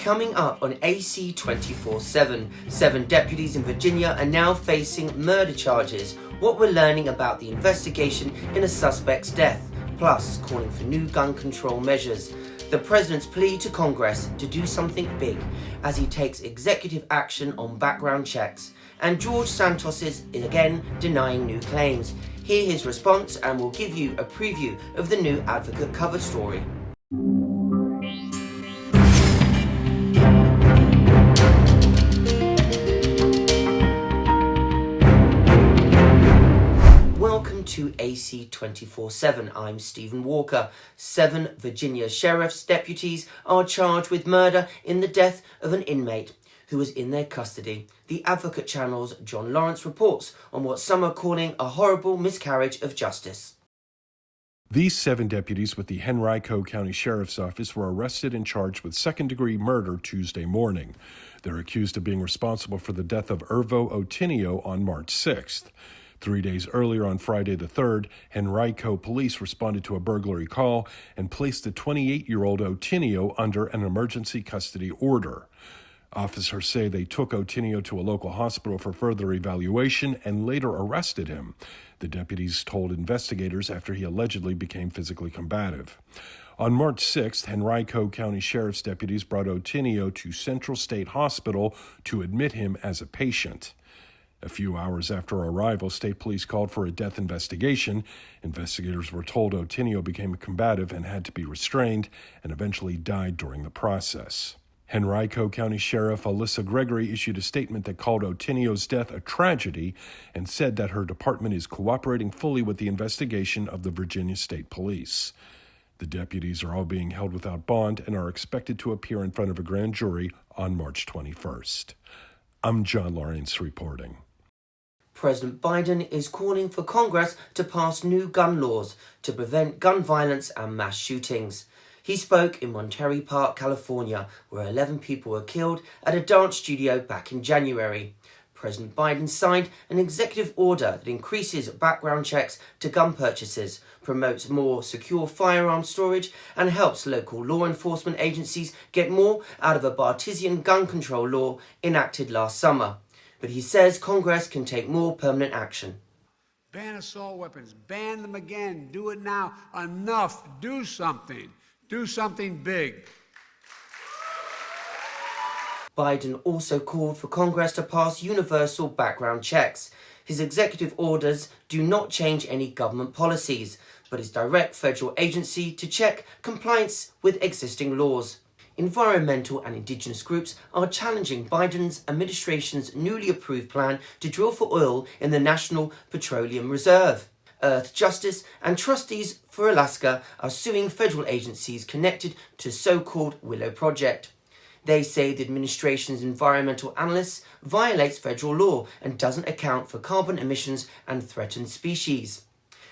Coming up on AC 24/7, 7 deputies in Virginia are now facing murder charges. What we're learning about the investigation in a suspect's death, plus calling for new gun control measures. The president's plea to Congress to do something big as he takes executive action on background checks. And George Santos is again denying new claims. Hear his response and we'll give you a preview of the new Advocate cover story. Welcome to AC 24/7. I'm Stephen Walker. 7 Virginia sheriff's deputies are charged with murder in the death of an inmate who was in their custody. The Advocate Channel's John Lawrence reports on what some are calling a horrible miscarriage of justice. These 7 deputies with the Henrico County Sheriff's Office were arrested and charged with second-degree murder Tuesday morning. They're accused of being responsible for the death of Ervo Otinio on March 6th. 3 days earlier, on Friday the 3rd, Henrico police responded to a burglary call and placed the 28-year-old Otinio under an emergency custody order. Officers say they took Otinio to a local hospital for further evaluation and later arrested him, the deputies told investigators after he allegedly became physically combative. On March 6th, Henrico County Sheriff's deputies brought Otinio to Central State Hospital to admit him as a patient. A few hours after arrival, state police called for a death investigation. Investigators were told Otinio became combative and had to be restrained and eventually died during the process. Henrico County Sheriff Alyssa Gregory issued a statement that called Otinio's death a tragedy and said that her department is cooperating fully with the investigation of the Virginia State Police. The deputies are all being held without bond and are expected to appear in front of a grand jury on March 21st. I'm John Lawrence reporting. President Biden is calling for Congress to pass new gun laws to prevent gun violence and mass shootings. He spoke in Monterey Park, California, where 11 people were killed at a dance studio back in January. President Biden signed an executive order that increases background checks to gun purchases, promotes more secure firearm storage, and helps local law enforcement agencies get more out of a bipartisan gun control law enacted last summer. But he says Congress can take more permanent action. Ban assault weapons. Ban them again. Do it now. Enough. Do something. Do something big. Biden also called for Congress to pass universal background checks. His executive orders do not change any government policies, but is direct federal agency to check compliance with existing laws. Environmental and indigenous groups are challenging Biden's administration's newly approved plan to drill for oil in the National Petroleum Reserve. Earth Justice and Trustees for Alaska are suing federal agencies connected to so-called Willow Project. They say the administration's environmental analysts violates federal law and doesn't account for carbon emissions and threatened species.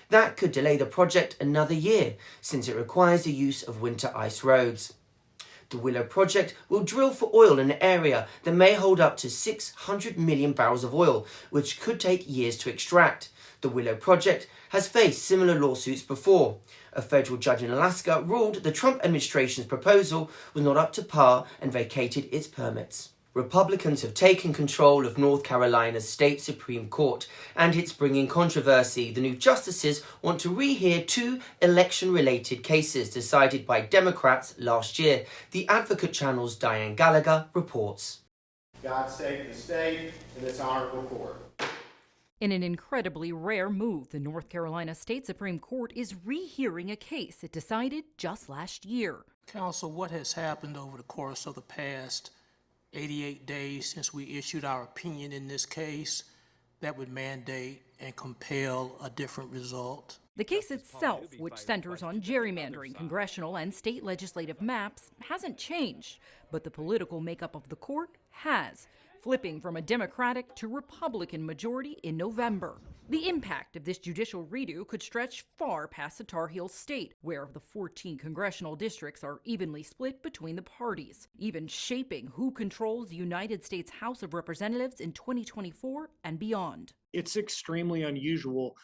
That could delay the project another year, since it requires the use of winter ice roads. The Willow Project will drill for oil in an area that may hold up to 600 million barrels of oil, which could take years to extract. The Willow Project has faced similar lawsuits before. A federal judge in Alaska ruled the Trump administration's proposal was not up to par and vacated its permits. Republicans have taken control of North Carolina's state Supreme Court, and it's bringing controversy. The new justices want to rehear 2 election-related cases decided by Democrats last year. The Advocate Channel's Diane Gallagher reports. God save the state and this honorable court. In an incredibly rare move, the North Carolina State Supreme Court is rehearing a case it decided just last year. Counsel, what has happened over the course of the past 88 days since we issued our opinion in this case that would mandate and compel a different result? The case itself, which centers on gerrymandering congressional and state legislative maps, hasn't changed, but the political makeup of the court has, flipping from a Democratic to Republican majority in November. The impact of this judicial redo could stretch far past the Tar Heel state, where the 14 congressional districts are evenly split between the parties, even shaping who controls the United States House of Representatives in 2024 and beyond. It's extremely unusual.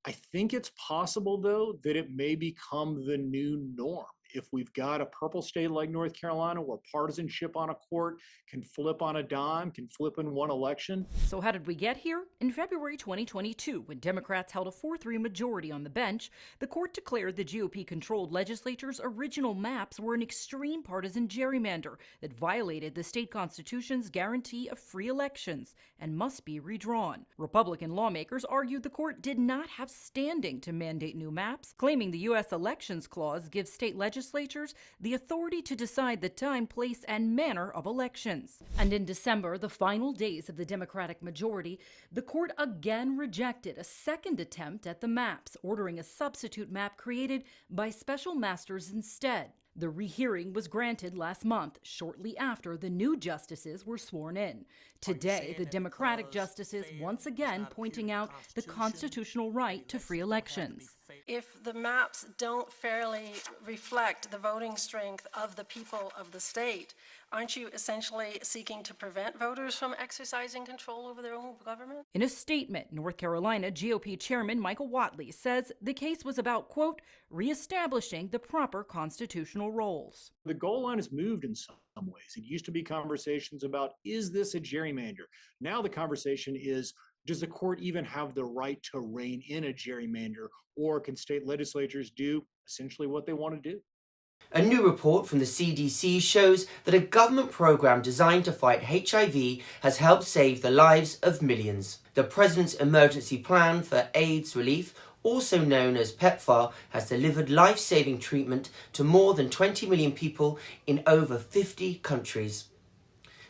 I think it's possible, though, that it may become the new norm. If we've got a purple state like North Carolina where partisanship on a court can flip on a dime, can flip in one election. So how did we get here? In February 2022, when Democrats held a 4-3 majority on the bench, the court declared the GOP-controlled legislature's original maps were an extreme partisan gerrymander that violated the state constitution's guarantee of free elections and must be redrawn. Republican lawmakers argued the court did not have standing to mandate new maps, claiming the U.S. Elections Clause gives state legislatures the authority to decide the time, place, and manner of elections. And in December, the final days of the Democratic majority, the court again rejected a second attempt at the maps, ordering a substitute map created by special masters instead. The rehearing was granted last month, shortly after the new justices were sworn in. Today, the Democratic justices once again pointing out the constitutional right to free elections. If the maps don't fairly reflect the voting strength of the people of the state, aren't you essentially seeking to prevent voters from exercising control over their own government? In a statement, North Carolina GOP Chairman Michael Whatley says the case was about, quote, reestablishing the proper constitutional roles. The goal line has moved in some ways. It used to be conversations about, is this a gerrymander? Now the conversation is, does the court even have the right to rein in a gerrymander, or can state legislatures do essentially what they want to do? A new report from the CDC shows that a government program designed to fight HIV has helped save the lives of millions. The President's Emergency Plan for AIDS Relief, also known as PEPFAR, has delivered life-saving treatment to more than 20 million people in over 50 countries.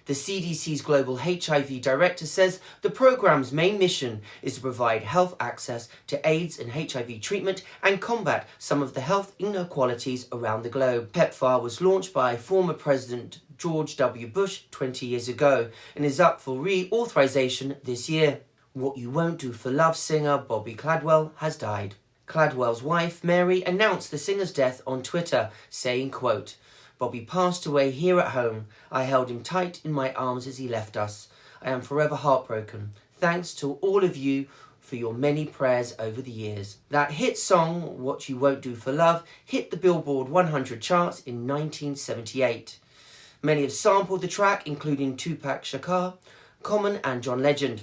The CDC's global HIV director says the program's main mission is to provide health access to AIDS and HIV treatment and combat some of the health inequalities around the globe. PEPFAR was launched by former President George W. Bush 20 years ago and is up for reauthorization this year. What You Won't Do for Love singer Bobby Caldwell has died. Caldwell's wife, Mary, announced the singer's death on Twitter, saying, quote, Bobby passed away here at home. I held him tight in my arms as he left us. I am forever heartbroken. Thanks to all of you for your many prayers over the years. That hit song, What You Won't Do for Love, hit the Billboard 100 charts in 1978. Many have sampled the track, including Tupac Shakur, Common and John Legend.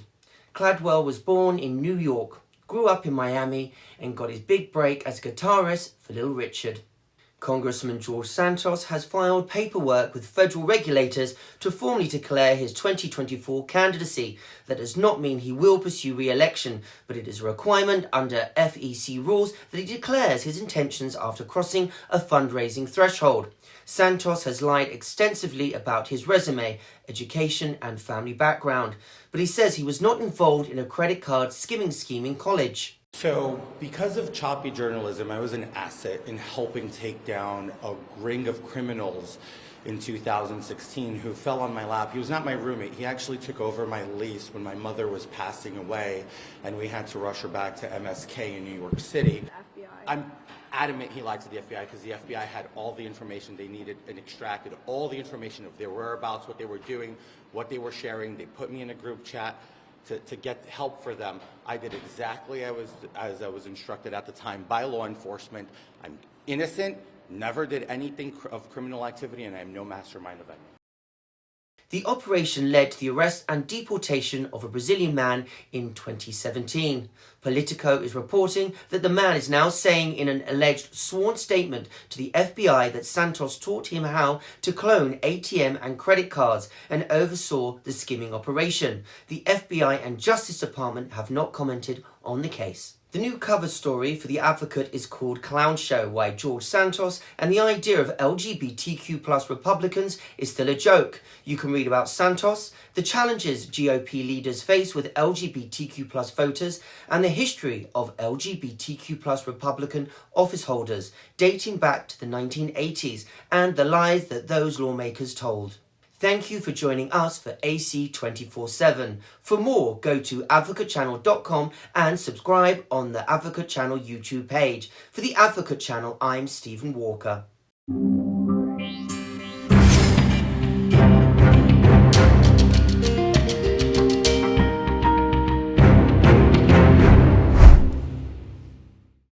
Caldwell was born in New York, grew up in Miami, and got his big break as a guitarist for Little Richard. Congressman George Santos has filed paperwork with federal regulators to formally declare his 2024 candidacy. That does not mean he will pursue re-election, but it is a requirement under FEC rules that he declares his intentions after crossing a fundraising threshold. Santos has lied extensively about his resume, education and family background, but he says he was not involved in a credit card skimming scheme in college. So, because of choppy journalism, I was an asset in helping take down a ring of criminals in 2016 who fell on my lap. He was not my roommate. He actually took over my lease when my mother was passing away, and we had to rush her back to MSK in New York City. FBI. I'm adamant he lied to the FBI because the FBI had all the information they needed and extracted all the information of their whereabouts, what they were doing, what they were sharing. They put me in a group chat to get help for them. I did exactly as I was instructed at the time by law enforcement. I'm innocent, never did anything of criminal activity, and I am no mastermind of any. The operation led to the arrest and deportation of a Brazilian man in 2017. Politico is reporting that the man is now saying in an alleged sworn statement to the FBI that Santos taught him how to clone ATM and credit cards and oversaw the skimming operation. The FBI and Justice Department have not commented on the case. The new cover story for The Advocate is called Clown Show, Why George Santos and the Idea of LGBTQ+ Republicans is Still a Joke. You can read about Santos, the challenges GOP leaders face with LGBTQ+ voters, and the history of LGBTQ+ Republican office holders, dating back to the 1980s, and the lies that those lawmakers told. Thank you for joining us for AC 24/7. For more, go to advocatechannel.com and subscribe on the Advocate Channel YouTube page. For the Advocate Channel, I'm Stephen Walker.